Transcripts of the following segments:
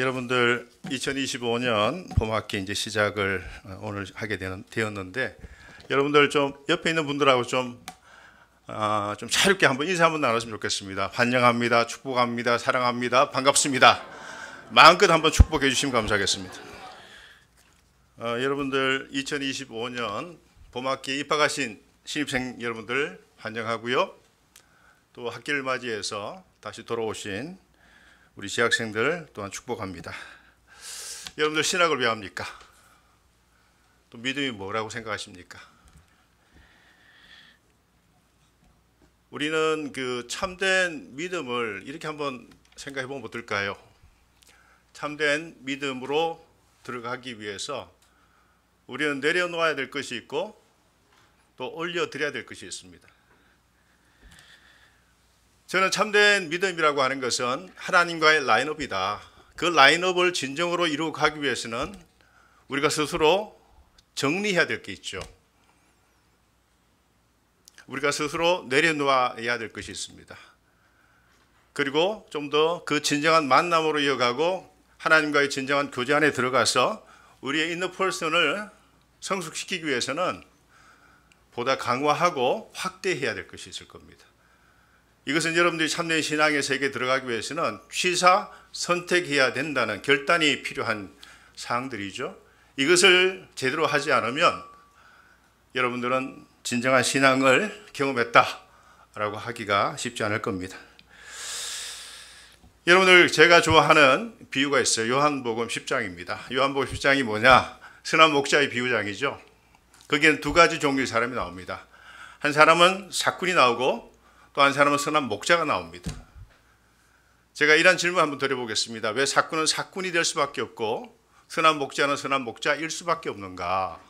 여러분들 2025년 봄학기 이제 시작을 오늘 하게 되었는데 여러분들 좀 옆에 있는 분들하고 좀 차렵게 한번 인사 한번 나눴으면 좋겠습니다. 환영합니다. 축복합니다. 사랑합니다. 반갑습니다. 마음껏 한번 축복해 주시면 감사하겠습니다. 여러분들 2025년 봄학기에 입학하신 신입생 여러분들 환영하고요. 또 학기를 맞이해서 다시 돌아오신 우리 재학생들 또한 축복합니다. 여러분들 신학을 왜 합니까? 또 믿음이 뭐라고 생각하십니까? 우리는 그 참된 믿음을 이렇게 한번 생각해 보면 어떨까요? 참된 믿음으로 들어가기 위해서 우리는 내려놓아야 될 것이 있고 또 올려드려야 될 것이 있습니다. 저는 참된 믿음이라고 하는 것은 하나님과의 라인업이다. 그 라인업을 진정으로 이루어 가기 위해서는 우리가 스스로 정리해야 될 게 있죠. 우리가 스스로 내려놓아야 될 것이 있습니다. 그리고 좀 더 그 진정한 만남으로 이어가고 하나님과의 진정한 교제 안에 들어가서 우리의 인너 퍼슨을 성숙시키기 위해서는 보다 강화하고 확대해야 될 것이 있을 겁니다. 이것은 여러분들이 참된 신앙의 세계에 들어가기 위해서는 취사 선택해야 된다는 결단이 필요한 사항들이죠. 이것을 제대로 하지 않으면 여러분들은 진정한 신앙을 경험했다라고 하기가 쉽지 않을 겁니다. 여러분들 제가 좋아하는 비유가 있어요. 요한복음 10장입니다. 요한복음 10장이 뭐냐? 선한 목자의 비유장이죠. 거기에는 두 가지 종류의 사람이 나옵니다. 한 사람은 사꾼이 나오고 또 한 사람은 선한 목자가 나옵니다. 제가 이런 질문 한번 드려보겠습니다. 왜 사꾼은 사꾼이 될 수밖에 없고 선한 목자는 선한 목자일 수밖에 없는가?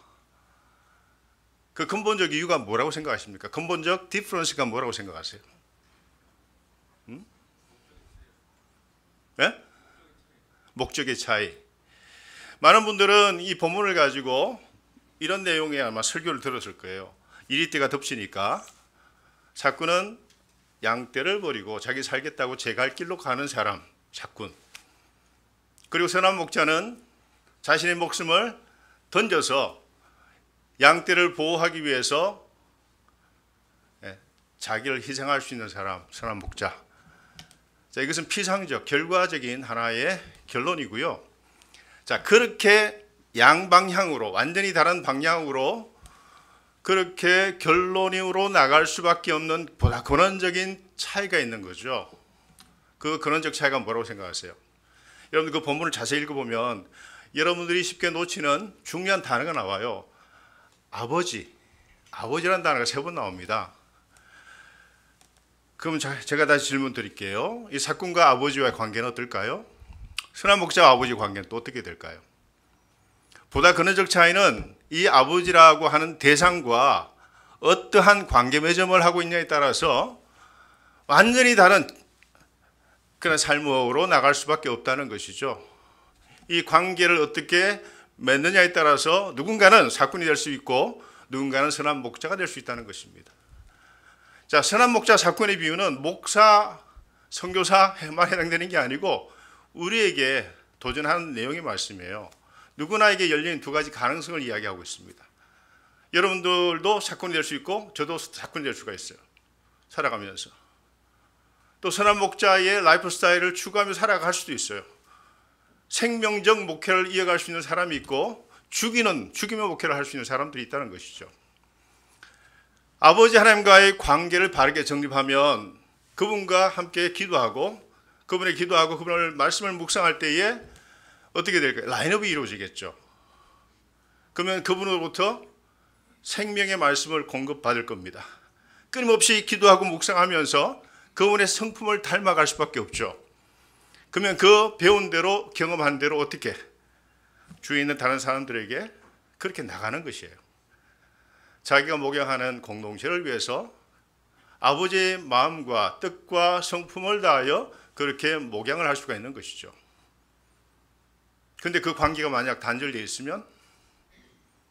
그 근본적 이유가 뭐라고 생각하십니까? 근본적 디퍼런스가 뭐라고 생각하세요? 네? 목적의 차이. 많은 분들은 이 본문을 가지고 이런 내용의 아마 설교를 들었을 거예요. 이리떼가 덮치니까 사꾼은 양떼를 버리고 자기 살겠다고 제 갈 길로 가는 사람, 사꾼. 그리고 선한 목자는 자신의 목숨을 던져서 양떼를 보호하기 위해서 자기를 희생할 수 있는 사람, 선한 목자. 자, 이것은 피상적, 결과적인 하나의 결론이고요. 자, 그렇게 양방향으로, 완전히 다른 방향으로 그렇게 결론으로 나갈 수밖에 없는 보다 근원적인 차이가 있는 거죠. 그 근원적 차이가 뭐라고 생각하세요? 여러분들 그 본문을 자세히 읽어보면 여러분들이 쉽게 놓치는 중요한 단어가 나와요. 아버지라는 단어가 3번 나옵니다. 그럼 제가 다시 질문 드릴게요. 이 사꾼과 아버지와의 관계는 어떨까요? 선한 목자와 아버지 관계는 또 어떻게 될까요? 보다 근원적 차이는 이 아버지라고 하는 대상과 어떠한 관계 맺음을 하고 있냐에 따라서 완전히 다른 그런 삶으로 나갈 수밖에 없다는 것이죠. 이 관계를 어떻게 맺느냐에 따라서 누군가는 사꾼이 될 수 있고 누군가는 선한 목자가 될 수 있다는 것입니다. 자, 선한 목자 사꾼의 비유는 목사, 선교사에만 해당되는 게 아니고 우리에게 도전하는 내용의 말씀이에요. 누구나에게 열린 두 가지 가능성을 이야기하고 있습니다. 여러분들도 사꾼이 될 수 있고 저도 사꾼이 될 수가 있어요. 살아가면서. 또 선한 목자의 라이프 스타일을 추구하며 살아갈 수도 있어요. 생명적 목회를 이어갈 수 있는 사람이 있고 죽이며 목회를 할 수 있는 사람들이 있다는 것이죠. 아버지 하나님과의 관계를 바르게 정립하면 그분과 함께 기도하고 그분을 말씀을 묵상할 때에 어떻게 될까요? 라인업이 이루어지겠죠. 그러면 그분으로부터 생명의 말씀을 공급받을 겁니다. 끊임없이 기도하고 묵상하면서 그분의 성품을 닮아갈 수밖에 없죠. 그러면 그 배운 대로 경험한 대로 어떻게 주위에 있는 다른 사람들에게 그렇게 나가는 것이에요. 자기가 목양하는 공동체를 위해서 아버지의 마음과 뜻과 성품을 다하여 그렇게 목양을 할 수가 있는 것이죠. 근데 그 관계가 만약 단절되어 있으면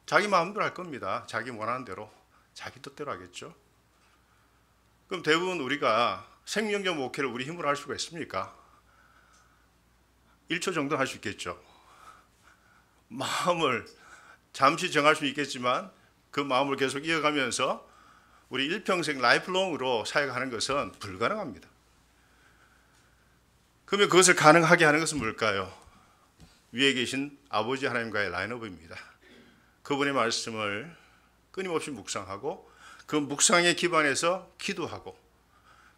자기 마음대로 할 겁니다. 자기 원하는 대로, 자기 뜻대로 하겠죠. 그럼 대부분 우리가 생명적 목회를 우리 힘으로 할 수가 있습니까? 1초 정도 할 수 있겠죠. 마음을 잠시 정할 수 있겠지만 그 마음을 계속 이어가면서 우리 일평생 라이프롱으로 사역하는 것은 불가능합니다. 그러면 그것을 가능하게 하는 것은 뭘까요? 위에 계신 아버지 하나님과의 라인업입니다. 그분의 말씀을 끊임없이 묵상하고 그 묵상에 기반해서 기도하고,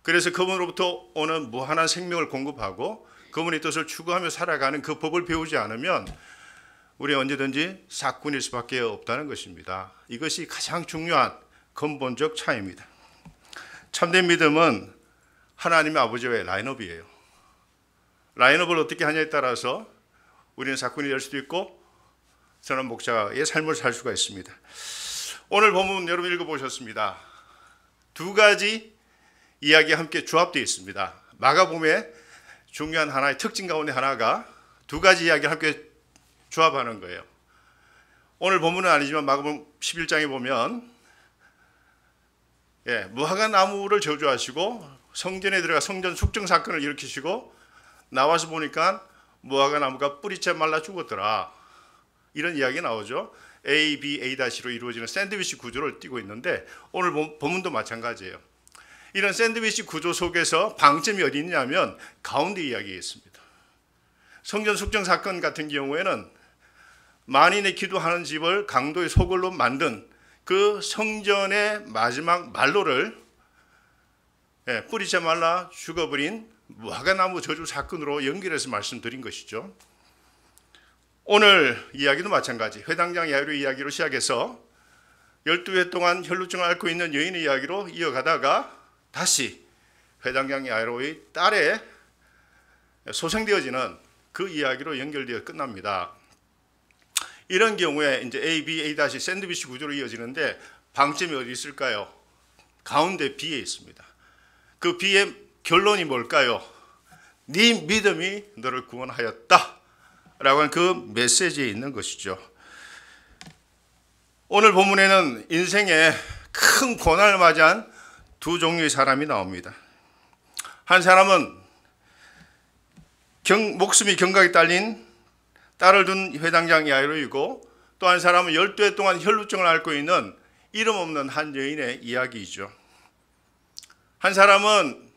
그래서 그분으로부터 오는 무한한 생명을 공급하고 그분의 뜻을 추구하며 살아가는 그 법을 배우지 않으면 우리 언제든지 사꾼일 수밖에 없다는 것입니다. 이것이 가장 중요한 근본적 차이입니다. 참된 믿음은 하나님의 아버지와의 라인업이에요. 라인업을 어떻게 하냐에 따라서 우리는 사꾼이 될 수도 있고 선한 목자의 삶을 살 수가 있습니다. 오늘 본문 여러분 읽어보셨습니다. 두 가지 이야기 함께 조합되어 있습니다. 마가복음의 중요한 하나의 특징 가운데 하나가 두 가지 이야기를 함께 조합하는 거예요. 오늘 본문은 아니지만 마가복음 11장에 보면 무화과 나무를 저주하시고 성전에 들어가 성전 숙정 사건을 일으키시고 나와서 보니까 무화과 나무가 뿌리째 말라 죽었더라. 이런 이야기 나오죠. A, B, A-로 이루어지는 샌드위치 구조를 띠고 있는데 오늘 본문도 마찬가지예요. 이런 샌드위치 구조 속에서 방점이 어디 있냐면 가운데 이야기에 있습니다. 성전 숙정 사건 같은 경우에는 만인의 기도하는 집을 강도의 소굴로 만든 그 성전의 마지막 말로를 뿌리째 말라 죽어버린 무화과나무 저주 사건으로 연결해서 말씀드린 것이죠. 오늘 이야기도 마찬가지, 회당장 야이로 이야기로 시작해서 12회 동안 혈루증을 앓고 있는 여인의 이야기로 이어가다가 다시 회당장 야이로의 딸에 소생되어지는 그 이야기로 연결되어 끝납니다. 이런 경우에 이제 A, B, A- 샌드위치 구조로 이어지는데 방점이 어디 있을까요? 가운데 B에 있습니다. 그 B의 결론이 뭘까요? 네 믿음이 너를 구원하였다 라고 하는 그 메시지에 있는 것이죠. 오늘 본문에는 인생에 큰 고난을 맞이한 두 종류의 사람이 나옵니다. 한 사람은 목숨이 경각에 딸린 딸을 둔 회당장 야이로이고, 또 한 사람은 12해 동안 혈루증을 앓고 있는 이름 없는 한 여인의 이야기이죠. 한 사람은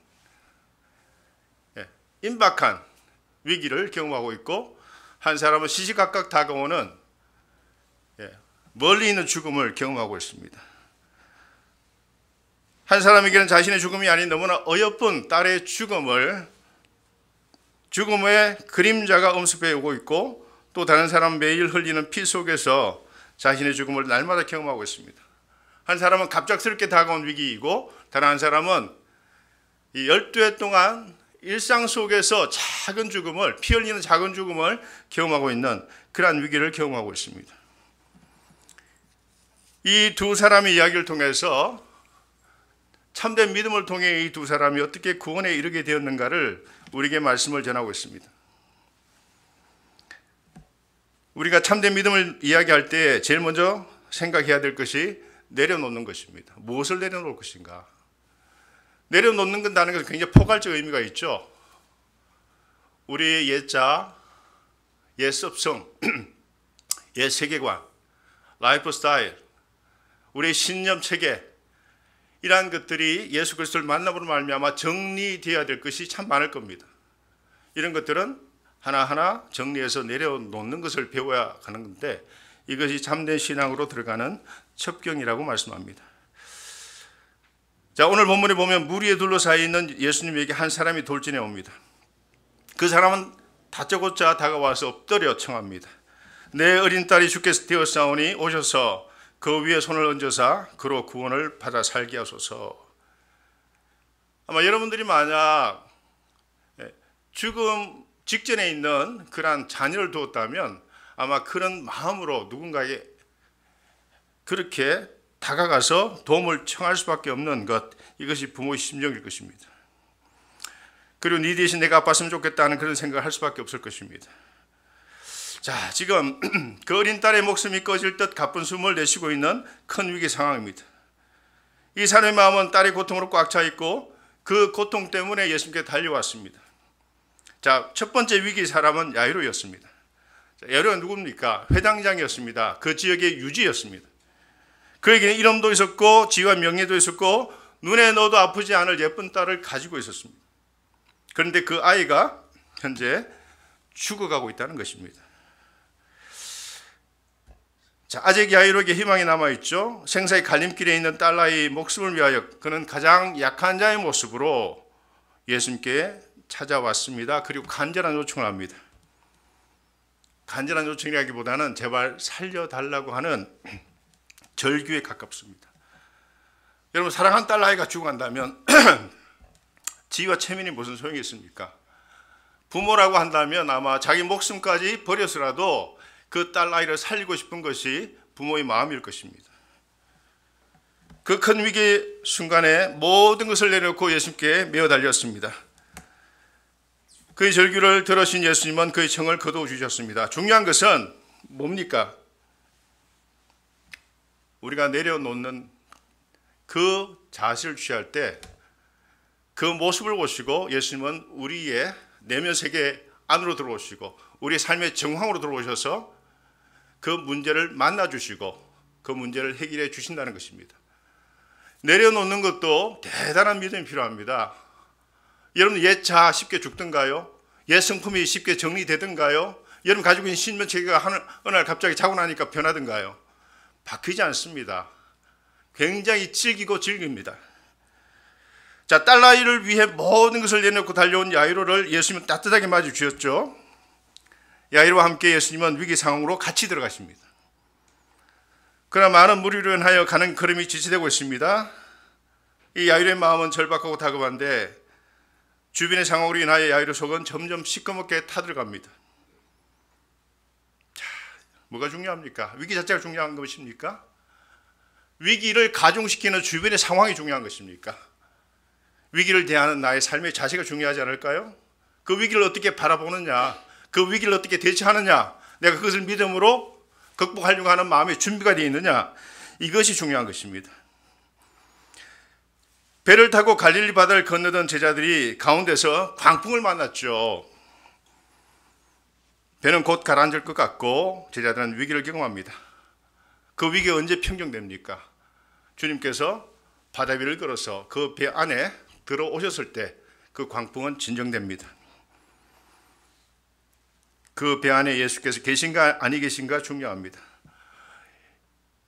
임박한 위기를 경험하고 있고, 한 사람은 시시각각 다가오는 멀리 있는 죽음을 경험하고 있습니다. 한 사람에게는 자신의 죽음이 아닌 너무나 어여쁜 딸의 죽음의 그림자가 엄습해 오고 있고, 또 다른 사람은 매일 흘리는 피 속에서 자신의 죽음을 날마다 경험하고 있습니다. 한 사람은 갑작스럽게 다가온 위기이고, 다른 한 사람은 이 12해 동안 일상 속에서 작은 죽음을, 피 흘리는 작은 죽음을 경험하고 있는 그러한 위기를 경험하고 있습니다. 이 두 사람의 이야기를 통해서 참된 믿음을 통해 이 두 사람이 어떻게 구원에 이르게 되었는가를 우리에게 말씀을 전하고 있습니다. 우리가 참된 믿음을 이야기할 때 제일 먼저 생각해야 될 것이 내려놓는 것입니다. 무엇을 내려놓을 것인가? 내려놓는다는 것은 굉장히 포괄적 의미가 있죠. 우리의 옛자, 옛 습성, 옛 세계관, 라이프 스타일, 우리의 신념 체계, 이러한 것들이 예수 그리스도를 만남으로 말미암아 정리되어야 될 것이 참 많을 겁니다. 이런 것들은 하나하나 정리해서 내려놓는 것을 배워야 하는 건데, 이것이 참된 신앙으로 들어가는 첩경이라고 말씀합니다. 자, 오늘 본문에 보면 물 위에 둘러싸여 있는 예수님에게 한 사람이 돌진해 옵니다. 그 사람은 다짜고짜 다가와서 엎드려 청합니다. 내 어린 딸이 죽게 되었사오니 오셔서 그 위에 손을 얹어서 그로 구원을 받아 살게 하소서. 아마 여러분들이 만약 죽음 직전에 있는 그러한 자녀를 두었다면 아마 그런 마음으로 누군가에게 그렇게 다가가서 도움을 청할 수밖에 없는 것, 이것이 부모의 심정일 것입니다. 그리고 네 대신 내가 아팠으면 좋겠다는 그런 생각을 할 수밖에 없을 것입니다. 자, 지금 그 어린 딸의 목숨이 꺼질 듯 가쁜 숨을 내쉬고 있는 큰 위기 상황입니다. 이 사람의 마음은 딸의 고통으로 꽉 차 있고 그 고통 때문에 예수님께 달려왔습니다. 자, 첫 번째 위기 사람은 야이로였습니다. 야이로가 누굽니까? 회당장이었습니다. 그 지역의 유지였습니다. 그에게는 이름도 있었고 지위와 명예도 있었고 눈에 넣어도 아프지 않을 예쁜 딸을 가지고 있었습니다. 그런데 그 아이가 현재 죽어가고 있다는 것입니다. 자, 아직 야이로에게 희망이 남아있죠. 생사의 갈림길에 있는 딸아이의 목숨을 위하여 그는 가장 약한 자의 모습으로 예수님께 찾아왔습니다. 그리고 간절한 요청을 합니다. 간절한 요청이라기보다는 제발 살려달라고 하는 절규에 가깝습니다. 여러분, 사랑한 딸아이가 죽어간다면 지위와 체면이 무슨 소용이 있습니까? 부모라고 한다면 아마 자기 목숨까지 버려서라도 그 딸아이를 살리고 싶은 것이 부모의 마음일 것입니다. 그 큰 위기의 순간에 모든 것을 내려놓고 예수님께 메어 달렸습니다. 그의 절규를 들으신 예수님은 그의 청을 거두어 주셨습니다. 중요한 것은 뭡니까? 우리가 내려놓는 그 자세를 취할 때 그 모습을 보시고 예수님은 우리의 내면 세계 안으로 들어오시고 우리의 삶의 정황으로 들어오셔서 그 문제를 만나주시고 그 문제를 해결해 주신다는 것입니다. 내려놓는 것도 대단한 믿음이 필요합니다. 여러분, 옛 차 쉽게 죽던가요? 옛 성품이 쉽게 정리되던가요? 여러분 가지고 있는 신변체계가 어느 날 갑자기 자고 나니까 변하던가요? 바뀌지 않습니다. 굉장히 질깁니다. 자, 딸아이를 위해 모든 것을 내놓고 달려온 야이로를 예수님은 따뜻하게 맞아 주셨죠. 야이로와 함께 예수님은 위기 상황으로 같이 들어가십니다. 그러나 많은 무리로 인하여 가는 걸음이 지체되고 있습니다. 이 야이로의 마음은 절박하고 다급한데 주변의 상황으로 인하여 야이로 속은 점점 시커멓게 타들어갑니다. 자, 뭐가 중요합니까? 위기 자체가 중요한 것입니까? 위기를 가중시키는 주변의 상황이 중요한 것입니까? 위기를 대하는 나의 삶의 자세가 중요하지 않을까요? 그 위기를 어떻게 바라보느냐, 그 위기를 어떻게 대처하느냐, 내가 그것을 믿음으로 극복하려고 하는 마음의 준비가 되어 있느냐, 이것이 중요한 것입니다. 배를 타고 갈릴리 바다를 건너던 제자들이 가운데서 광풍을 만났죠. 배는 곧 가라앉을 것 같고 제자들은 위기를 경험합니다. 그 위기가 언제 평정됩니까? 주님께서 바다 위를 걸어서 그 배 안에 들어오셨을 때 그 광풍은 진정됩니다. 그 배 안에 예수께서 계신가 아니 계신가 중요합니다.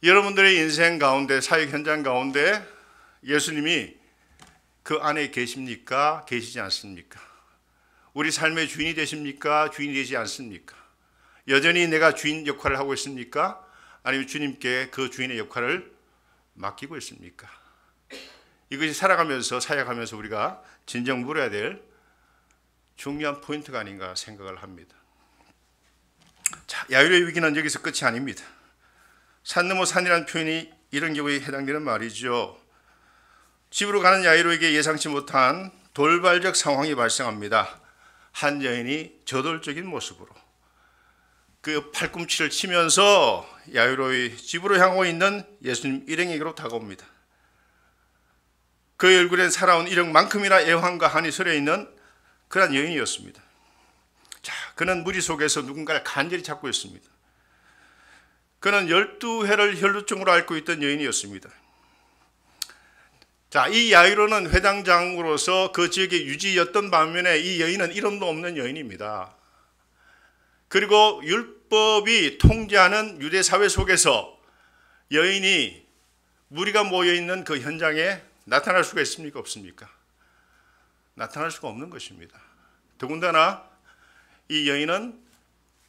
여러분들의 인생 가운데, 사역 현장 가운데 예수님이 그 안에 계십니까? 계시지 않습니까? 우리 삶의 주인이 되십니까? 주인이 되지 않습니까? 여전히 내가 주인 역할을 하고 있습니까? 아니면 주님께 그 주인의 역할을 맡기고 있습니까? 이것이 살아가면서, 사역하면서 우리가 진정 물어야 될 중요한 포인트가 아닌가 생각을 합니다. 자, 야이로의 위기는 여기서 끝이 아닙니다. 산 넘어 산이라는 표현이 이런 경우에 해당되는 말이죠. 집으로 가는 야이로에게 예상치 못한 돌발적 상황이 발생합니다. 한 여인이 저돌적인 모습으로 그 팔꿈치를 치면서 야이로의 집으로 향하고 있는 예수님 일행에게로 다가옵니다. 그 얼굴엔 살아온 이력만큼이나 애환과 한이 서려 있는 그런 여인이었습니다. 자, 그는 무리 속에서 누군가를 간절히 찾고 있습니다. 그는 12회를 혈루증으로 앓고 있던 여인이었습니다. 자, 이 야이로는 회당장으로서 그 지역의 유지였던 반면에 이 여인은 이름도 없는 여인입니다. 그리고 율법이 통제하는 유대 사회 속에서 여인이 무리가 모여있는 그 현장에 나타날 수가 있습니까? 없습니까? 나타날 수가 없는 것입니다. 더군다나 이 여인은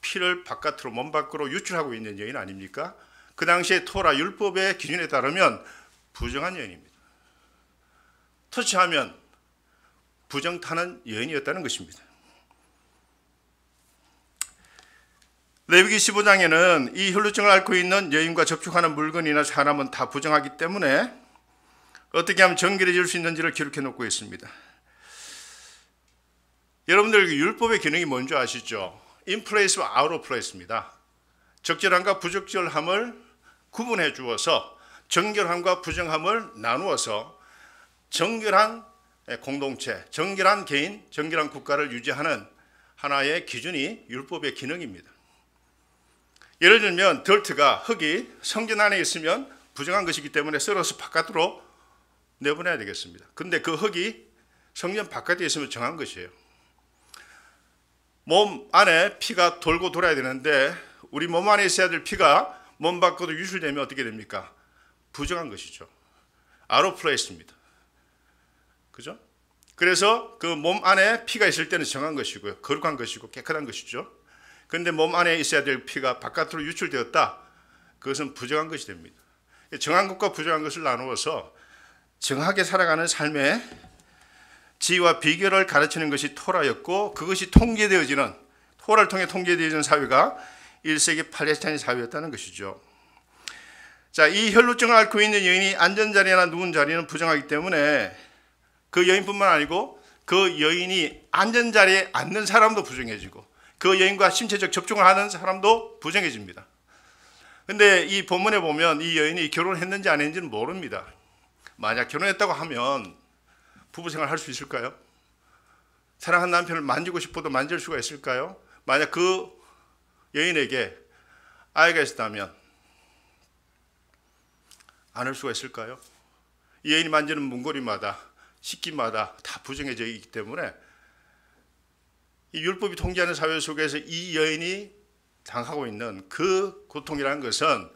피를 바깥으로, 몸 밖으로 유출하고 있는 여인 아닙니까? 그 당시에 토라 율법의 기준에 따르면 부정한 여인입니다. 터치하면 부정타는 여인이었다는 것입니다. 레위기 15장에는 이 혈루증을 앓고 있는 여인과 접촉하는 물건이나 사람은 다 부정하기 때문에 어떻게 하면 정결해질 수 있는지를 기록해 놓고 있습니다. 여러분들 율법의 기능이 뭔지 아시죠? In place와 out of place입니다. 적절함과 부적절함을 구분해 주어서 정결함과 부정함을 나누어서 정결한 공동체, 정결한 개인, 정결한 국가를 유지하는 하나의 기준이 율법의 기능입니다. 예를 들면 덜트가 흙이 성전 안에 있으면 부정한 것이기 때문에 썰어서 바깥으로 내보내야 되겠습니다. 근데 그 흙이 성전 바깥에 있으면 정한 것이에요. 몸 안에 피가 돌고 돌아야 되는데 우리 몸 안에 있어야 될 피가 몸 밖으로 유출되면 어떻게 됩니까? 부정한 것이죠. out of place입니다. 그죠? 그래서 그 몸 안에 피가 있을 때는 정한 것이고요. 거룩한 것이고 깨끗한 것이죠. 그런데 몸 안에 있어야 될 피가 바깥으로 유출되었다. 그것은 부정한 것이 됩니다. 정한 것과 부정한 것을 나누어서 정하게 살아가는 삶의 지혜와 비결을 가르치는 것이 토라였고 그것이 통계되어지는 토라를 통해 통계되어지는 사회가 1세기 팔레스타인 사회였다는 것이죠. 자, 이 혈루증을 앓고 있는 여인이 앉은 자리나 누운 자리는 부정하기 때문에 그 여인뿐만 아니고 그 여인이 앉은 자리에 앉는 사람도 부정해지고 그 여인과 신체적 접촉을 하는 사람도 부정해집니다. 근데 이 본문에 보면 이 여인이 결혼했는지 안 했는지는 모릅니다. 만약 결혼했다고 하면 부부 생활 할 수 있을까요? 사랑하는 남편을 만지고 싶어도 만질 수가 있을까요? 만약 그 여인에게 아이가 있었다면 안을 수가 있을까요? 이 여인이 만지는 문고리마다 식기마다 다 부정해져 있기 때문에 이 율법이 통제하는 사회 속에서 이 여인이 당하고 있는 그 고통이라는 것은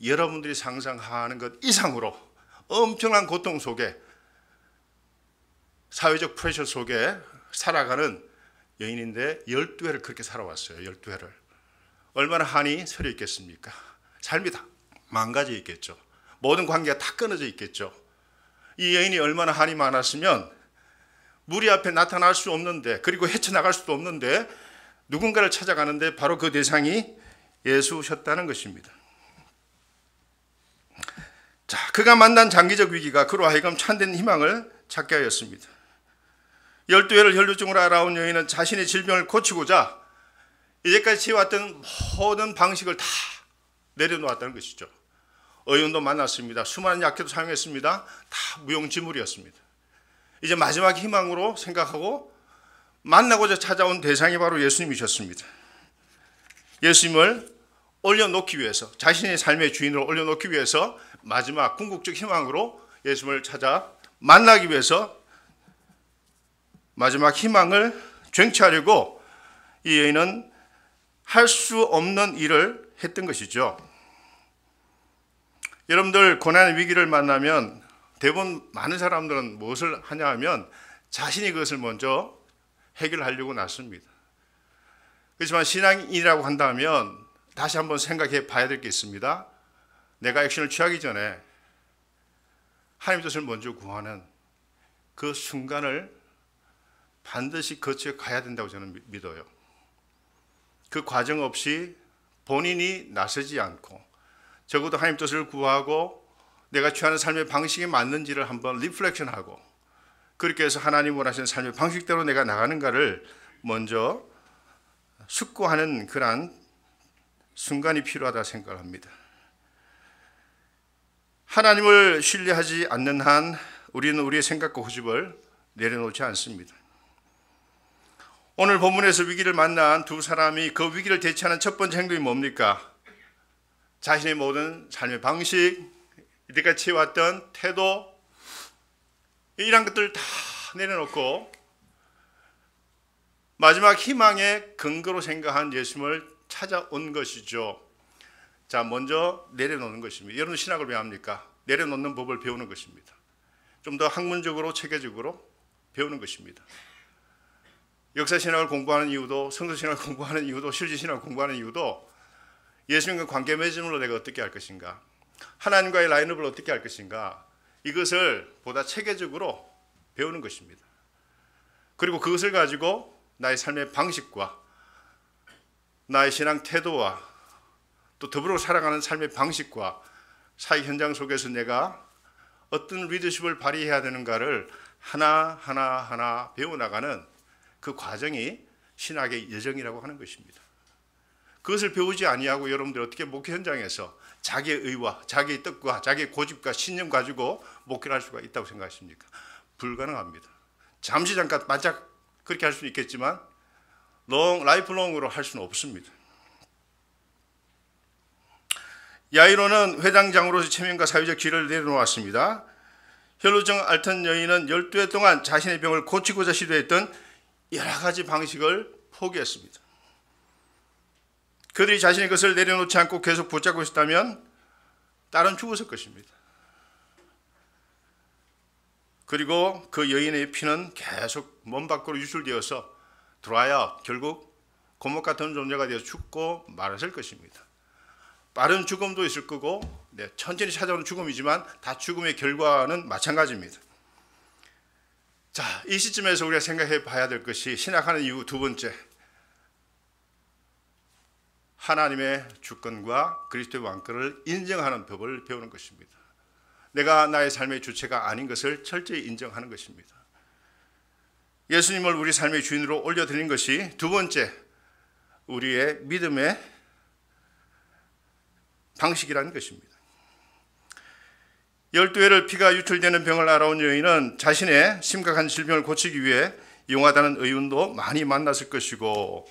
여러분들이 상상하는 것 이상으로 엄청난 고통 속에 사회적 프레셔 속에 살아가는 여인인데 12회를 그렇게 살아왔어요. 12회를. 얼마나 한이 서려 있겠습니까? 삶이 다 망가져 있겠죠. 모든 관계가 다 끊어져 있겠죠. 이 여인이 얼마나 한이 많았으면 무리 앞에 나타날 수 없는데 그리고 헤쳐나갈 수도 없는데 누군가를 찾아가는데 바로 그 대상이 예수셨다는 것입니다. 자, 그가 만난 장기적 위기가 그로 하여금 참된 희망을 찾게 하였습니다. 12회를 혈루증으로 알아온 여인은 자신의 질병을 고치고자 이제까지 지어왔던 모든 방식을 다 내려놓았다는 것이죠. 의원도 만났습니다. 수많은 약효도 사용했습니다. 다 무용지물이었습니다. 이제 마지막 희망으로 생각하고 만나고자 찾아온 대상이 바로 예수님이셨습니다. 예수님을 올려놓기 위해서 자신의 삶의 주인으로 올려놓기 위해서 마지막 궁극적 희망으로 예수님을 찾아 만나기 위해서 마지막 희망을 쟁취하려고 이 여인은 할 수 없는 일을 했던 것이죠. 여러분들 고난의 위기를 만나면 대부분 많은 사람들은 무엇을 하냐 하면 자신이 그것을 먼저 해결하려고 나섭니다. 그렇지만 신앙인이라고 한다면 다시 한번 생각해 봐야 될 게 있습니다. 내가 액션을 취하기 전에 하나님 뜻을 먼저 구하는 그 순간을 반드시 거쳐 가야 된다고 저는 믿어요. 그 과정 없이 본인이 나서지 않고 적어도 하나님 뜻을 구하고 내가 취하는 삶의 방식이 맞는지를 한번 리플렉션하고 그렇게 해서 하나님 원하시는 삶의 방식대로 내가 나가는가를 먼저 숙고하는 그러한 순간이 필요하다 생각합니다. 하나님을 신뢰하지 않는 한 우리는 우리의 생각과 고집을 내려놓지 않습니다. 오늘 본문에서 위기를 만난 두 사람이 그 위기를 대처하는 첫 번째 행동이 뭡니까? 자신의 모든 삶의 방식, 이때까지 취해왔던 태도, 이런 것들 다 내려놓고 마지막 희망의 근거로 생각한 예수님을 찾아온 것이죠. 자, 먼저 내려놓는 것입니다. 여러분 신학을 왜 합니까? 내려놓는 법을 배우는 것입니다. 좀 더 학문적으로 체계적으로 배우는 것입니다. 역사신학을 공부하는 이유도, 성서신학을 공부하는 이유도, 실제신학을 공부하는 이유도 예수님과 관계 맺음으로 내가 어떻게 할 것인가, 하나님과의 라인업을 어떻게 할 것인가, 이것을 보다 체계적으로 배우는 것입니다. 그리고 그것을 가지고 나의 삶의 방식과 나의 신앙 태도와 또 더불어 살아가는 삶의 방식과 사회 현장 속에서 내가 어떤 리더십을 발휘해야 되는가를 하나하나 배워나가는 그 과정이 신학의 여정이라고 하는 것입니다. 그것을 배우지 아니하고 여러분들 어떻게 목회 현장에서 자기의 의와 자기의 뜻과 자기의 고집과 신념 가지고 목회를 할 수가 있다고 생각하십니까? 불가능합니다. 잠시 잠깐 반짝 그렇게 할 수는 있겠지만 라이프롱으로 할 수는 없습니다. 야이로는 회당장으로서 체면과 사회적 지위를 내려놓았습니다. 혈루증 앓던 여인은 12해 동안 자신의 병을 고치고자 시도했던 여러 가지 방식을 포기했습니다. 그들이 자신의 것을 내려놓지 않고 계속 붙잡고 있었다면 딸은 죽었을 것입니다. 그리고 그 여인의 피는 계속 몸 밖으로 유출되어서 드라이아웃, 결국 고목 같은 존재가 되어 죽고 말았을 것입니다. 빠른 죽음도 있을 거고 천천히 찾아오는 죽음이지만 다 죽음의 결과는 마찬가지입니다. 자, 이 시점에서 우리가 생각해 봐야 될 것이 신약하는 이유 두 번째, 하나님의 주권과 그리스도의 왕권을 인정하는 법을 배우는 것입니다. 내가 나의 삶의 주체가 아닌 것을 철저히 인정하는 것입니다. 예수님을 우리 삶의 주인으로 올려드리는 것이 두 번째 우리의 믿음의 방식이라는 것입니다. 12회를 피가 유출되는 병을 알아온 여인은 자신의 심각한 질병을 고치기 위해 용하다는 의논도 많이 만났을 것이고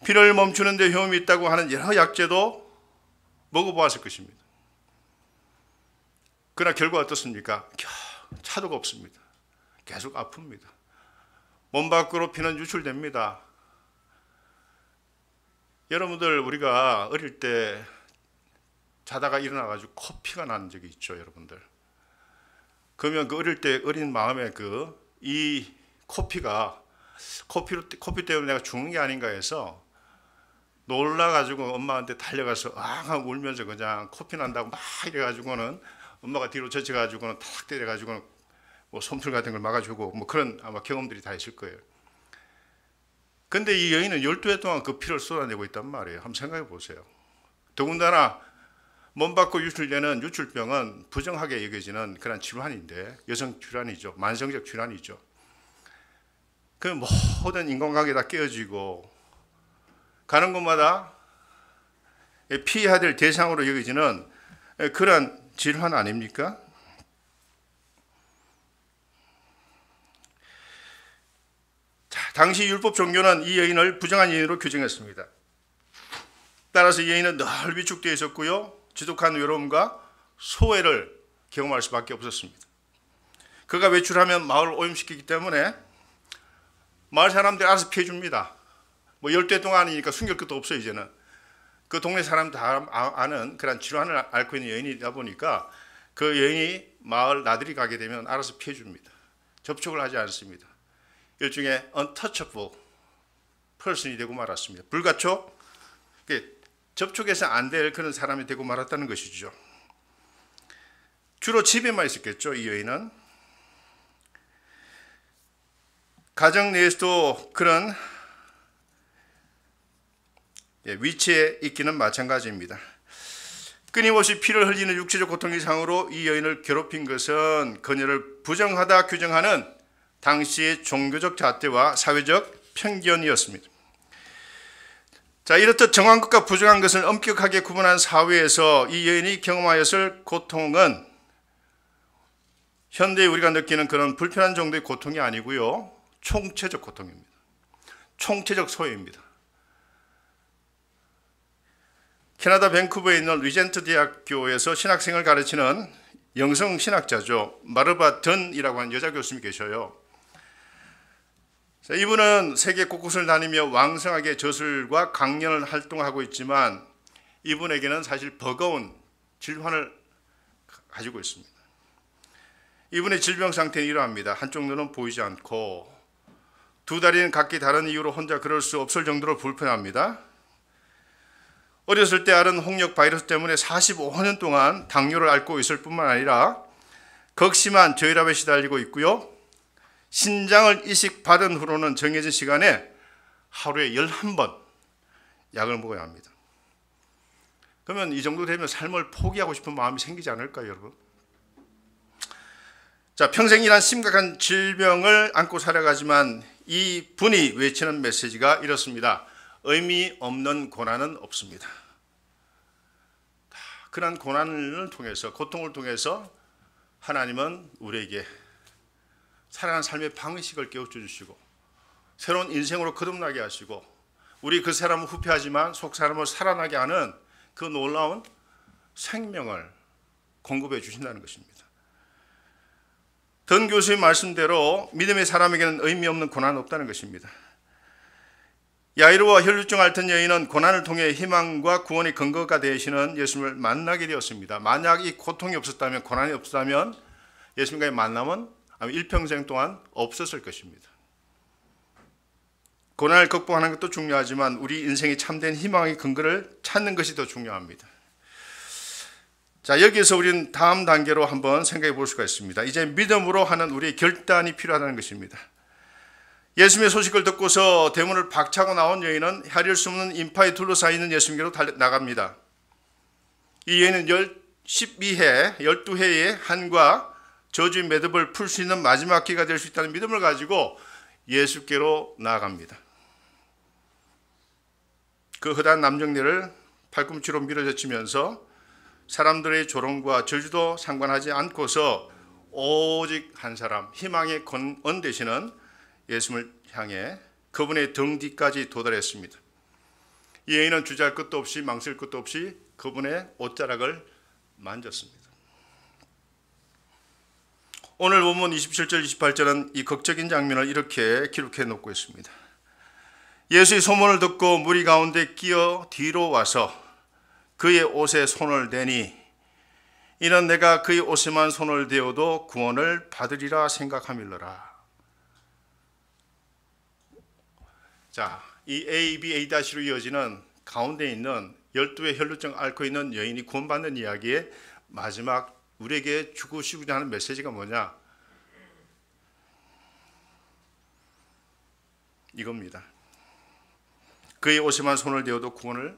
피를 멈추는 데 효험이 있다고 하는 여러 약재도 먹어보았을 것입니다. 그러나 결과 어떻습니까? 차도가 없습니다. 계속 아픕니다. 몸 밖으로 피는 유출됩니다. 여러분들, 우리가 어릴 때 자다가 일어나가지고 코피가 나는 적이 있죠, 여러분들. 그러면 그 어릴 때 어린 마음에 이 코피 때문에 내가 죽는 게 아닌가 해서 놀라가지고 엄마한테 달려가서 울면서 그냥 코피 난다고 막 이래가지고는 엄마가 뒤로 젖혀가지고는 탁 때려가지고는 뭐 손풀 같은 걸 막아주고 뭐 그런 아마 경험들이 다 있을 거예요. 근데 이 여인은 12회 동안 그 피를 쏟아내고 있단 말이에요. 한번 생각해 보세요. 더군다나 몸 밖으로 유출되는 유출병은 부정하게 여겨지는 그런 질환인데, 여성 질환이죠. 만성적 질환이죠. 그 모든 인간관계 다 깨어지고 가는 곳마다 피해야 될 대상으로 여겨지는 그런 질환 아닙니까? 자, 당시 율법 종교는 이 여인을 부정한 여인으로 규정했습니다. 따라서 이 여인은 늘 위축되어 있었고요. 지독한 외로움과 소외를 경험할 수밖에 없었습니다. 그가 외출하면 마을을 오염시키기 때문에 마을 사람들이 알아서 피해줍니다. 뭐 10대 동안이니까 숨길 것도 없어요. 이제는 그 동네 사람 다 아는 그런 질환을 앓고 있는 여인이다 보니까 그 여인이 마을 나들이 가게 되면 알아서 피해줍니다. 접촉을 하지 않습니다. 일종의 untouchable person이 되고 말았습니다. 불가촉, 접촉해서 안 될 그런 사람이 되고 말았다는 것이죠. 주로 집에만 있었겠죠. 이 여인은 가정 내에서도 그런 위치에 있기는 마찬가지입니다. 끊임없이 피를 흘리는 육체적 고통 이상으로 이 여인을 괴롭힌 것은 그녀를 부정하다 규정하는 당시의 종교적 잣대와 사회적 편견이었습니다. 자, 이렇듯 정한 것과 부정한 것을 엄격하게 구분한 사회에서 이 여인이 경험하였을 고통은 현대에 우리가 느끼는 그런 불편한 정도의 고통이 아니고요, 총체적 고통입니다. 총체적 소외입니다. 캐나다 밴쿠버에 있는 리젠트 대학교에서 신학생을 가르치는 영성 신학자죠. 마르바 던이라고 하는 여자 교수님이 계셔요. 이분은 세계 곳곳을 다니며 왕성하게 저술과 강연을 활동하고 있지만 이분에게는 사실 버거운 질환을 가지고 있습니다. 이분의 질병 상태는 이러합니다. 한쪽 눈은 보이지 않고 두 다리는 각기 다른 이유로 혼자 걸을 수 없을 정도로 불편합니다. 어렸을 때 앓은 홍역 바이러스 때문에 45년 동안 당뇨를 앓고 있을 뿐만 아니라 극심한 저혈압에 시달리고 있고요. 신장을 이식받은 후로는 정해진 시간에 하루에 11번 약을 먹어야 합니다. 그러면 이 정도 되면 삶을 포기하고 싶은 마음이 생기지 않을까요, 여러분? 자, 평생 이란 심각한 질병을 안고 살아가지만 이 분이 외치는 메시지가 이렇습니다. 의미 없는 고난은 없습니다. 그런 고난을 통해서, 고통을 통해서 하나님은 우리에게 살아가는 삶의 방식을 깨우쳐 주시고 새로운 인생으로 거듭나게 하시고 우리 그 사람은 후패하지만 속 사람을 살아나게 하는 그 놀라운 생명을 공급해 주신다는 것입니다. 던 교수의 말씀대로 믿음의 사람에게는 의미 없는 고난은 없다는 것입니다. 야이로와 혈루증 앓던 여인은 고난을 통해 희망과 구원의 근거가 되시는 예수님을 만나게 되었습니다. 만약 이 고통이 없었다면, 고난이 없었다면 예수님과의 만남은 아마 일평생 동안 없었을 것입니다. 고난을 극복하는 것도 중요하지만 우리 인생의 참된 희망의 근거를 찾는 것이 더 중요합니다. 자, 여기에서 우리는 다음 단계로 한번 생각해 볼 수가 있습니다. 이제 믿음으로 하는 우리의 결단이 필요하다는 것입니다. 예수님의 소식을 듣고서 대문을 박차고 나온 여인은 헤아릴 수 없는 인파에 둘러싸여 있는 예수님께로 나갑니다. 이 여인은 12회의 한과 저주의 매듭을 풀 수 있는 마지막 기회가 될 수 있다는 믿음을 가지고 예수께로 나아갑니다. 그 허다한 남정네를 팔꿈치로 밀어젖히면서 사람들의 조롱과 저주도 상관하지 않고서 오직 한 사람, 희망의 건 되시는 예수님을 향해 그분의 등 뒤까지 도달했습니다. 이 여인은 주저할 것도 없이 망설 것도 없이 그분의 옷자락을 만졌습니다. 오늘 본문 27절 28절은 이 극적인 장면을 이렇게 기록해 놓고 있습니다. 예수의 소문을 듣고 무리 가운데 끼어 뒤로 와서 그의 옷에 손을 대니 이는 내가 그의 옷에만 손을 대어도 구원을 받으리라 생각함일러라. 자, 이 A, B, A-로 이어지는 가운데 있는 12의 혈루증 앓고 있는 여인이 구원받는 이야기의 마지막 우리에게 주고 싶으려 하는 메시지가 뭐냐? 이겁니다. 그의 옷에만 손을 대어도 구원을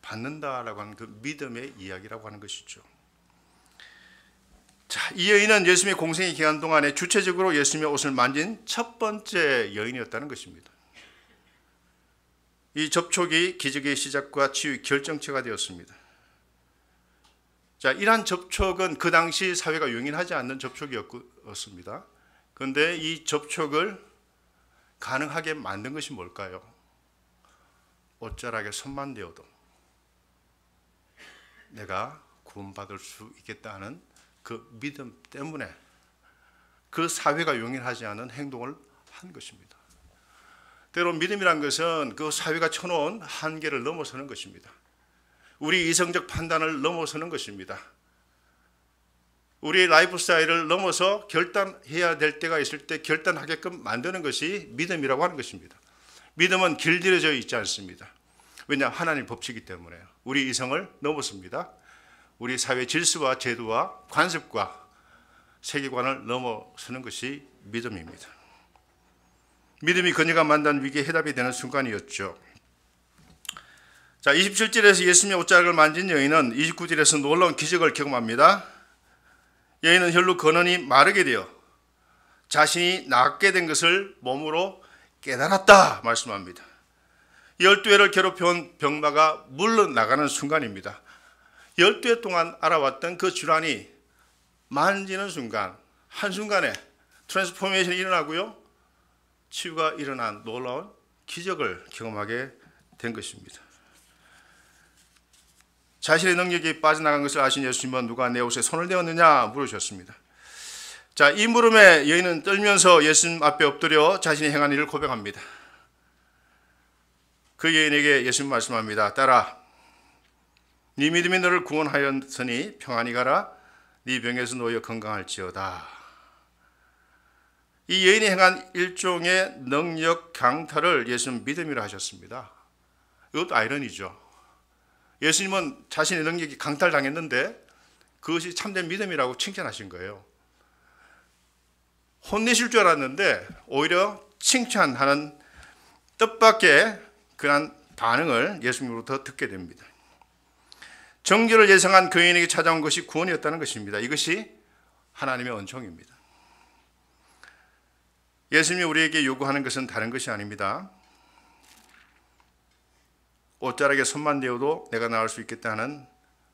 받는다라고 하는 그 믿음의 이야기라고 하는 것이죠. 자, 이 여인은 예수님의 공생의 기간 동안에 주체적으로 예수님의 옷을 만진 첫 번째 여인이었다는 것입니다. 이 접촉이 기적의 시작과 치유의 결정체가 되었습니다. 자, 이러한 접촉은 그 당시 사회가 용인하지 않는 접촉이었습니다. 그런데 이 접촉을 가능하게 만든 것이 뭘까요? 옷자락에 손만 대어도 내가 구원받을 수 있겠다는 그 믿음 때문에 그 사회가 용인하지 않은 행동을 한 것입니다. 때론 믿음이란 것은 그 사회가 쳐놓은 한계를 넘어서는 것입니다. 우리 이성적 판단을 넘어서는 것입니다. 우리의 라이프 스타일을 넘어서 결단해야 될 때가 있을 때 결단하게끔 만드는 것이 믿음이라고 하는 것입니다. 믿음은 길들여져 있지 않습니다. 왜냐? 하나님 법칙이기 때문에요. 우리 이성을 넘어섭니다. 우리 사회 질서와 제도와 관습과 세계관을 넘어서는 것이 믿음입니다. 믿음이 그녀가 만난 위기에 해답이 되는 순간이었죠. 자, 27절에서 예수님의 옷자락을 만진 여인은 29절에서 놀라운 기적을 경험합니다. 여인은 혈루 근원이 마르게 되어 자신이 낫게 된 것을 몸으로 깨달았다 말씀합니다. 12회를 괴롭혀온 병마가 물러나가는 순간입니다. 12회 동안 알아왔던 그 질환이 만지는 순간, 한순간에 트랜스포메이션이 일어나고요. 치유가 일어난 놀라운 기적을 경험하게 된 것입니다. 자신의 능력이 빠져나간 것을 아신 예수님은 누가 내 옷에 손을 대었느냐 물으셨습니다. 자, 이 물음에 여인은 떨면서 예수님 앞에 엎드려 자신이 행한 일을 고백합니다. 그 여인에게 예수님 말씀합니다. 딸아, 네 믿음이 너를 구원하였으니 평안히 가라. 네 병에서 놓여 건강할지어다. 이 여인이 행한 일종의 능력 강탈을 예수님은 믿음이라 하셨습니다. 이것도 아이러니죠. 예수님은 자신의 능력이 강탈당했는데 그것이 참된 믿음이라고 칭찬하신 거예요. 혼내실 줄 알았는데 오히려 칭찬하는 뜻밖의 그런 반응을 예수님으로부터 듣게 됩니다. 정죄를 예상한 그 여인에게 찾아온 것이 구원이었다는 것입니다. 이것이 하나님의 은총입니다. 예수님이 우리에게 요구하는 것은 다른 것이 아닙니다. 옷자락에 손만 대어도 내가 나을 수 있겠다는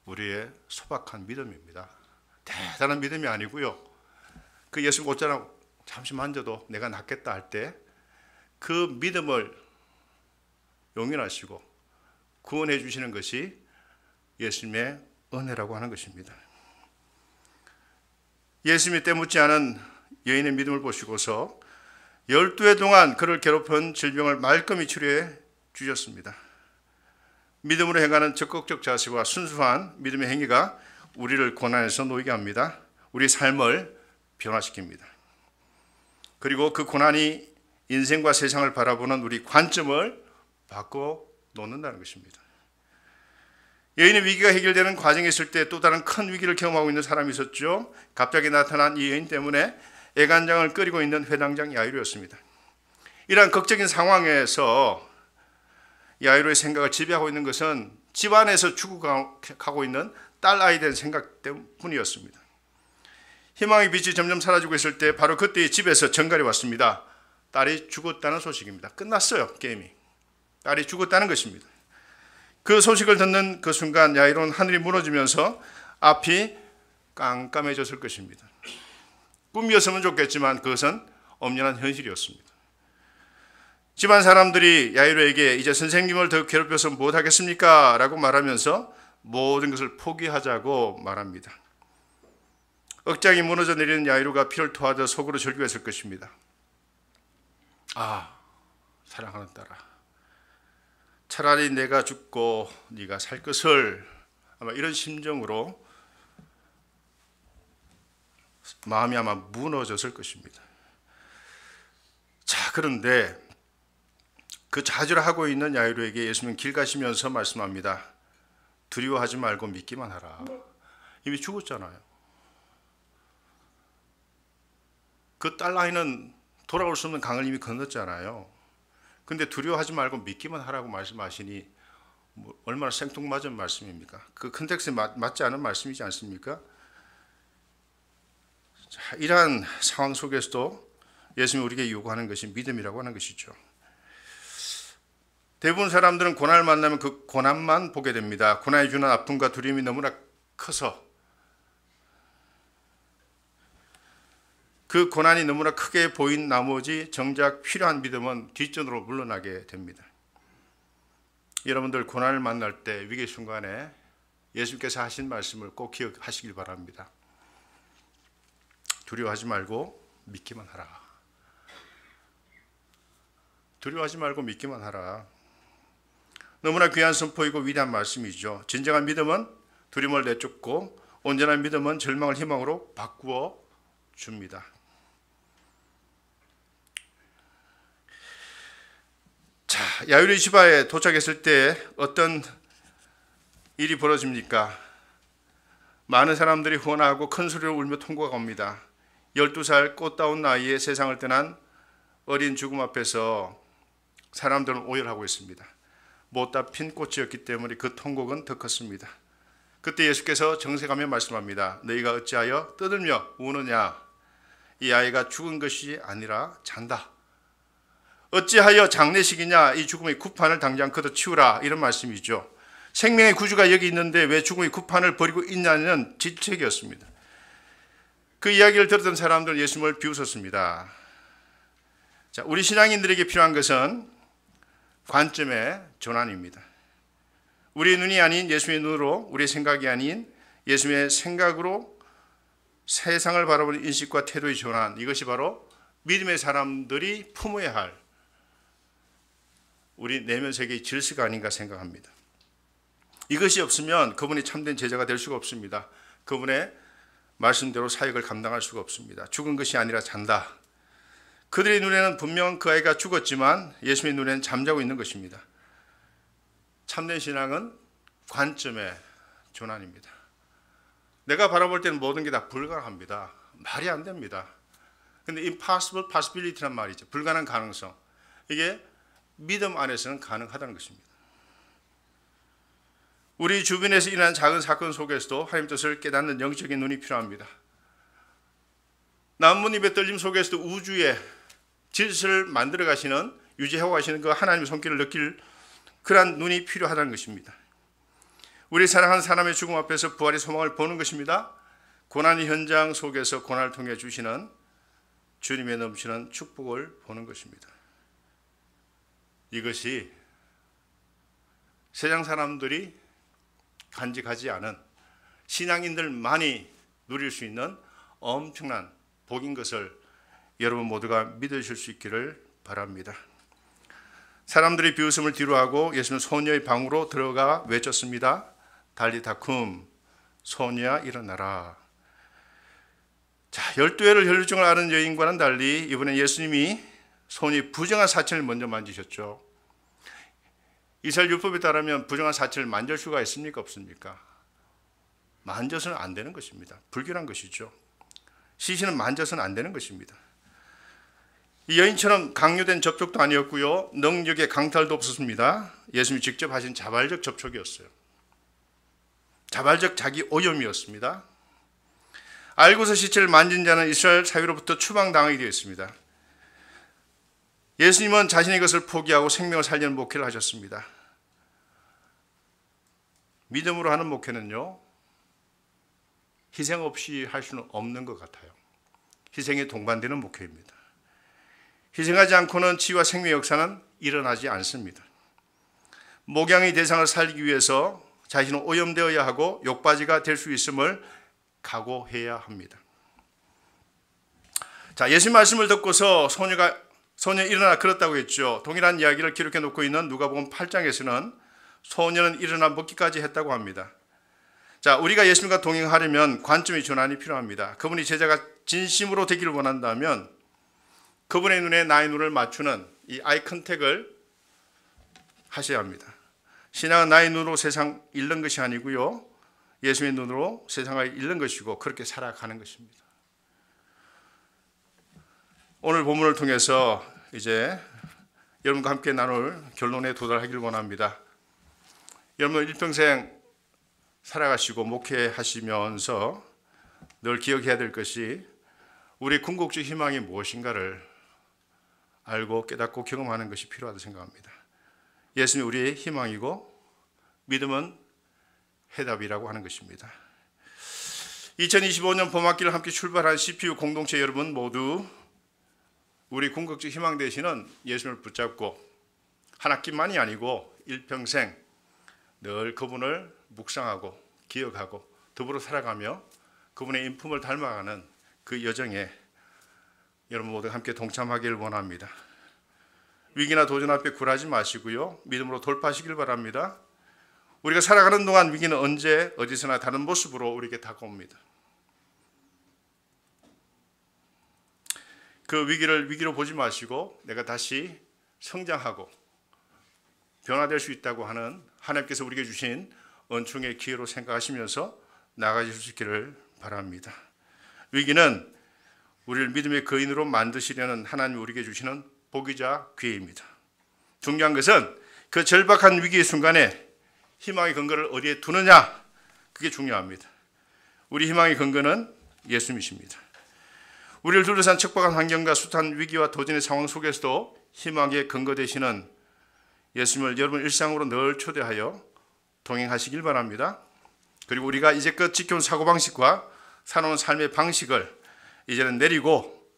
우리의 소박한 믿음입니다. 대단한 믿음이 아니고요. 그 예수님 옷자락 잠시 만져도 내가 낫겠다 할 때 그 믿음을 용인하시고 구원해 주시는 것이 예수님의 은혜라고 하는 것입니다. 예수님이 때묻지 않은 여인의 믿음을 보시고서 12해 동안 그를 괴롭힌 질병을 말끔히 치료해 주셨습니다. 믿음으로 행하는 적극적 자세와 순수한 믿음의 행위가 우리를 고난에서 놓이게 합니다. 우리 삶을 변화시킵니다. 그리고 그 고난이 인생과 세상을 바라보는 우리 관점을 바꿔 놓는다는 것입니다. 여인의 위기가 해결되는 과정에 있을 때 또 다른 큰 위기를 경험하고 있는 사람이 있었죠. 갑자기 나타난 이 여인 때문에 애간장을 끓이고 있는 회당장 야이로였습니다. 이러한 극적인 상황에서 야이로의 생각을 지배하고 있는 것은 집안에서 죽어가고 있는 딸아이에 대한 생각 때문이었습니다. 희망의 빛이 점점 사라지고 있을 때 바로 그때 집에서 전갈이 왔습니다. 딸이 죽었다는 소식입니다. 끝났어요, 게임이. 딸이 죽었다는 것입니다. 그 소식을 듣는 그 순간 야이로는 하늘이 무너지면서 앞이 깜깜해졌을 것입니다. 꿈이었으면 좋겠지만 그것은 엄연한 현실이었습니다. 집안 사람들이 야이로에게 이제 선생님을 더 괴롭혀서 못하겠습니까? 라고 말하면서 모든 것을 포기하자고 말합니다. 억장이 무너져 내리는 야이로가 피를 토하듯 속으로 절규했을 것입니다. 아, 사랑하는 딸아, 차라리 내가 죽고 네가 살 것을, 아마 이런 심정으로 마음이 아마 무너졌을 것입니다. 자, 그런데 그 자주를 하고 있는 야이로에게 예수님은 길 가시면서 말씀합니다. 두려워하지 말고 믿기만 하라. 이미 죽었잖아요. 그 딸아이는 돌아올 수 없는 강을 이미 건넜잖아요. 근데 두려워하지 말고 믿기만 하라고 말씀하시니 얼마나 생뚱맞은 말씀입니까? 그 컨텍스트에 맞지 않은 말씀이지 않습니까? 자, 이러한 상황 속에서도 예수님이 우리에게 요구하는 것이 믿음이라고 하는 것이죠. 대부분 사람들은 고난을 만나면 그 고난만 보게 됩니다. 고난이 주는 아픔과 두려움이 너무나 커서 그 고난이 너무나 크게 보인 나머지 정작 필요한 믿음은 뒷전으로 물러나게 됩니다. 여러분들 고난을 만날 때 위기 순간에 예수님께서 하신 말씀을 꼭 기억하시길 바랍니다. 두려워하지 말고 믿기만 하라. 두려워하지 말고 믿기만 하라. 너무나 귀한 선포이고 위대한 말씀이죠. 진정한 믿음은 두려움을 내쫓고 온전한 믿음은 절망을 희망으로 바꾸어 줍니다. 자, 야이로 시바에 도착했을 때 어떤 일이 벌어집니까? 많은 사람들이 후원하고 큰 소리로 울며 통곡하고 옵니다. 12살 꽃다운 나이에 세상을 떠난 어린 죽음 앞에서 사람들은 오열하고 있습니다. 못다 핀 꽃이었기 때문에 그 통곡은 더 컸습니다. 그때 예수께서 정색하며 말씀합니다. 너희가 어찌하여 떠들며 우느냐? 이 아이가 죽은 것이 아니라 잔다. 어찌하여 장례식이냐? 이 죽음의 구판을 당장 걷어치우라. 이런 말씀이죠. 생명의 구주가 여기 있는데 왜 죽음의 구판을 버리고 있냐는 질책이었습니다. 그 이야기를 들었던 사람들은 예수님을 비웃었습니다. 자, 우리 신앙인들에게 필요한 것은 관점의 전환입니다. 우리의 눈이 아닌 예수님의 눈으로, 우리의 생각이 아닌 예수님의 생각으로 세상을 바라보는 인식과 태도의 전환, 이것이 바로 믿음의 사람들이 품어야 할 우리 내면 세계의 질서가 아닌가 생각합니다. 이것이 없으면 그분이 참된 제자가 될 수가 없습니다. 그분의 말씀대로 사역을 감당할 수가 없습니다. 죽은 것이 아니라 잔다. 그들의 눈에는 분명 그 아이가 죽었지만 예수님의 눈에는 잠자고 있는 것입니다. 참된 신앙은 관점의 전환입니다. 내가 바라볼 때는 모든 게 다 불가능합니다. 말이 안 됩니다. 근데 impossible possibility란 말이죠. 불가능한 가능성. 이게 믿음 안에서는 가능하다는 것입니다. 우리 주변에서 일어난 작은 사건 속에서도 하나님 뜻을 깨닫는 영적인 눈이 필요합니다. 나뭇잎의 떨림 속에서도 우주의 질서를 만들어 가시는, 유지하고 가시는 그 하나님의 손길을 느낄 그러한 눈이 필요하다는 것입니다. 우리 사랑하는 사람의 죽음 앞에서 부활의 소망을 보는 것입니다. 고난의 현장 속에서 고난을 통해 주시는 주님의 넘치는 축복을 보는 것입니다. 이것이 세상 사람들이 간직하지 않은 신앙인들만이 누릴 수 있는 엄청난 복인 것을 여러분 모두가 믿으실 수 있기를 바랍니다. 사람들이 비웃음을 뒤로하고 예수는 소녀의 방으로 들어가 외쳤습니다. 달리다쿰, 소녀야 일어나라. 자, 12회를 혈류증을 앓은 여인과는 달리 이번엔 예수님이 소녀의 부정한 사체를 먼저 만지셨죠. 이스라엘 율법에 따르면 부정한 사체를 만질 수가 있습니까? 없습니까? 만져서는 안 되는 것입니다. 불결한 것이죠. 시신은 만져서는 안 되는 것입니다. 이 여인처럼 강요된 접촉도 아니었고요. 능력의 강탈도 없었습니다. 예수님이 직접 하신 자발적 접촉이었어요. 자발적 자기 오염이었습니다. 알고서 시체를 만진 자는 이스라엘 사회로부터 추방당하게 되었습니다. 예수님은 자신의 것을 포기하고 생명을 살리는 목회를 하셨습니다. 믿음으로 하는 목회는요, 희생 없이 할 수는 없는 것 같아요. 희생에 동반되는 목회입니다. 희생하지 않고는 치유와 생명의 역사는 일어나지 않습니다. 목양의 대상을 살리기 위해서 자신은 오염되어야 하고 욕바지가 될 수 있음을 각오해야 합니다. 자, 예수님 말씀을 듣고서 소녀 일어나 걸었다고 했죠. 동일한 이야기를 기록해 놓고 있는 누가복음 8장에서는 소녀는 일어나 먹기까지 했다고 합니다. 자, 우리가 예수님과 동행하려면 관점의 전환이 필요합니다. 그분이 제자가 진심으로 되기를 원한다면 그분의 눈에 나의 눈을 맞추는 이 아이 컨택을 하셔야 합니다. 신앙은 나의 눈으로 세상 읽는 것이 아니고요, 예수의 눈으로 세상을 읽는 것이고 그렇게 살아가는 것입니다. 오늘 본문을 통해서 이제 여러분과 함께 나눌 결론에 도달하기를 원합니다. 여러분 일평생 살아가시고 목회하시면서 늘 기억해야 될 것이 우리 궁극적 희망이 무엇인가를 알고 깨닫고 경험하는 것이 필요하다고 생각합니다. 예수님이 우리의 희망이고 믿음은 해답이라고 하는 것입니다. 2025년 봄학기를 함께 출발한 CPU 공동체 여러분 모두 우리 궁극적 희망 되시는 예수님을 붙잡고 한 학기만이 아니고 일평생 늘 그분을 묵상하고 기억하고 더불어 살아가며 그분의 인품을 닮아가는 그 여정에 여러분 모두 함께 동참하기를 원합니다. 위기나 도전 앞에 굴하지 마시고요, 믿음으로 돌파하시길 바랍니다. 우리가 살아가는 동안 위기는 언제 어디서나 다른 모습으로 우리에게 다가옵니다. 그 위기를 위기로 보지 마시고 내가 다시 성장하고 변화될 수 있다고 하는 하나님께서 우리에게 주신 은총의 기회로 생각하시면서 나아가실 수 있기를 바랍니다. 위기는 우리를 믿음의 거인으로 만드시려는 하나님이 우리에게 주시는 복이자 기회입니다. 중요한 것은 그 절박한 위기의 순간에 희망의 근거를 어디에 두느냐, 그게 중요합니다. 우리 희망의 근거는 예수님이십니다. 우리를 둘러싼 척박한 환경과 숱한 위기와 도전의 상황 속에서도 희망의 근거 되시는 예수님을 여러분 일상으로 늘 초대하여 동행하시길 바랍니다. 그리고 우리가 이제껏 지켜온 사고방식과 살아온 삶의 방식을 이제는 내리고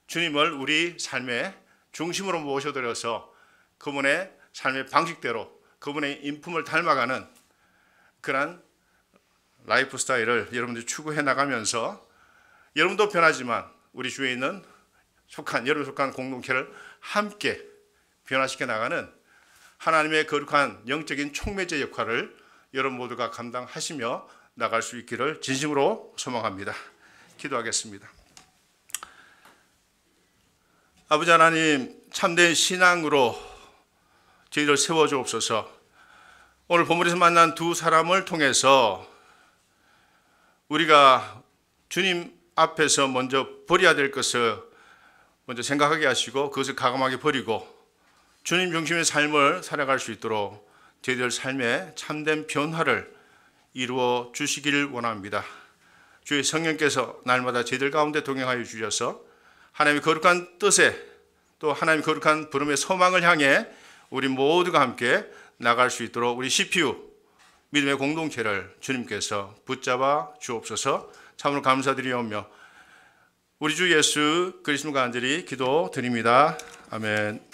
주님을 우리 삶의 중심으로 모셔드려서 그분의 삶의 방식대로 그분의 인품을 닮아가는 그런 라이프 스타일을 여러분들이 추구해 나가면서 여러분도 변하지만 우리 주위에 있는 여러분 속한 공동체를 함께 변화시켜 나가는 하나님의 거룩한 영적인 촉매제 역할을 여러분 모두가 감당하시며 나갈 수 있기를 진심으로 소망합니다. 기도하겠습니다. 아버지 하나님, 참된 신앙으로 저희를 세워주옵소서. 오늘 본문에서 만난 두 사람을 통해서 우리가 주님 앞에서 먼저 버려야 될 것을 먼저 생각하게 하시고 그것을 과감하게 버리고 주님 중심의 삶을 살아갈 수 있도록 저희들 삶에 참된 변화를 이루어 주시기를 원합니다. 주의 성령께서 날마다 저희들 가운데 동행하여 주셔서 하나님의 거룩한 뜻에 또 하나님의 거룩한 부름의 소망을 향해 우리 모두가 함께 나갈 수 있도록 우리 CPU 믿음의 공동체를 주님께서 붙잡아 주옵소서. 참으로 감사드리오며 우리 주 예수 그리스도가 간절히 기도드립니다. 아멘.